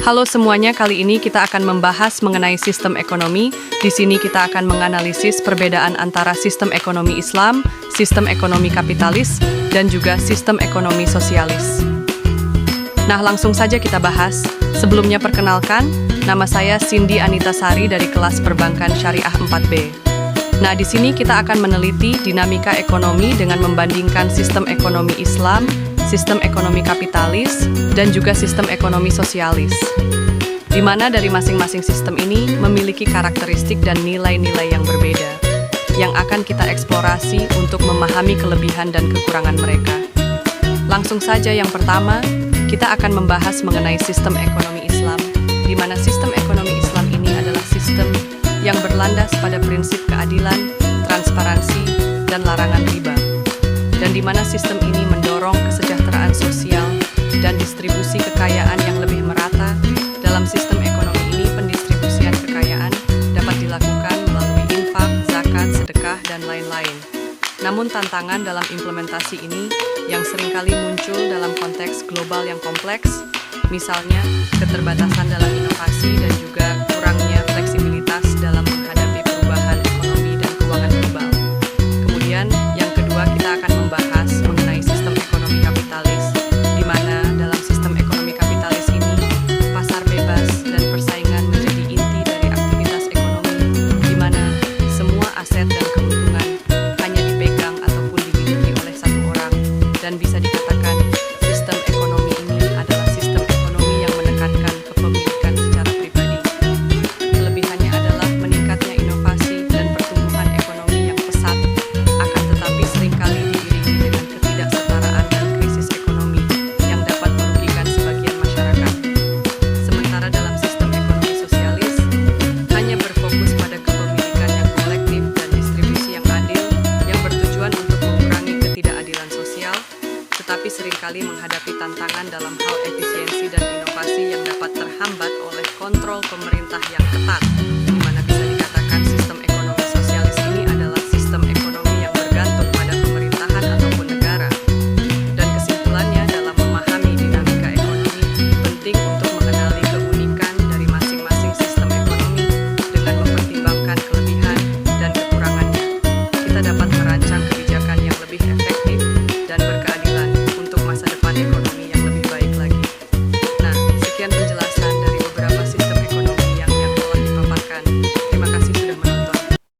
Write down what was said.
Halo semuanya, kali ini kita akan membahas mengenai sistem ekonomi. Di sini kita akan menganalisis perbedaan antara sistem ekonomi Islam, sistem ekonomi kapitalis, dan juga sistem ekonomi sosialis. Nah, langsung saja kita bahas. Sebelumnya perkenalkan, nama saya Cindy Anita Sari dari kelas Perbankan Syariah 4B. Nah, di sini kita akan meneliti dinamika ekonomi dengan membandingkan sistem ekonomi Islam, sistem ekonomi kapitalis, dan juga sistem ekonomi sosialis. Di mana dari masing-masing sistem ini memiliki karakteristik dan nilai-nilai yang berbeda, yang akan kita eksplorasi untuk memahami kelebihan dan kekurangan mereka. Langsung saja yang pertama, kita akan membahas mengenai sistem ekonomi Islam, di mana sistem ekonomi Islam ini adalah sistem yang berlandas pada prinsip keadilan, transparansi, dan larangan riba. Dan di mana sistem ini mendorong kesejahteraan sosial dan distribusi kekayaan yang lebih merata. Dalam sistem ekonomi ini, pendistribusian kekayaan dapat dilakukan melalui infak, zakat, sedekah, dan lain-lain. Namun tantangan dalam implementasi ini yang seringkali muncul dalam konteks global yang kompleks, misalnya keterbatasan dalam inovasi dan juga kurangnya fleksibilitas dalam menghadapi perubahan ekonomi dan keuangan global. Kemudian yang kedua, kita akan membahas mengenai sistem ekonomi kapitalis, di mana dalam sistem ekonomi kapitalis ini pasar bebas dan persaingan menjadi inti dari aktivitas ekonomi, di mana semua aset dan keuntungan hanya dipegang ataupun dimiliki oleh satu orang, dan bisa dikatakan sistem ekonomi ini adalah sistem ekonomi yang menekankan kepemilikan secara pribadi. Kelebihannya adalah meningkatnya inovasi dan pertumbuhan ekonomi yang pesat, akan tetapi seringkali diiringi dengan ketidaksetaraan dan krisis ekonomi yang dapat merugikan sebagian masyarakat. Sementara dalam sistem ekonomi sosialis, hanya berfokus pada kepemilikan yang kolektif dan distribusi yang adil yang bertujuan untuk mengurangi ketidakadilan sosial, tetapi seringkali menghadapi tantangan dalam hal efisiensi dan inovasi yang dapat terhambat oleh kontrol pemerintah yang ketat.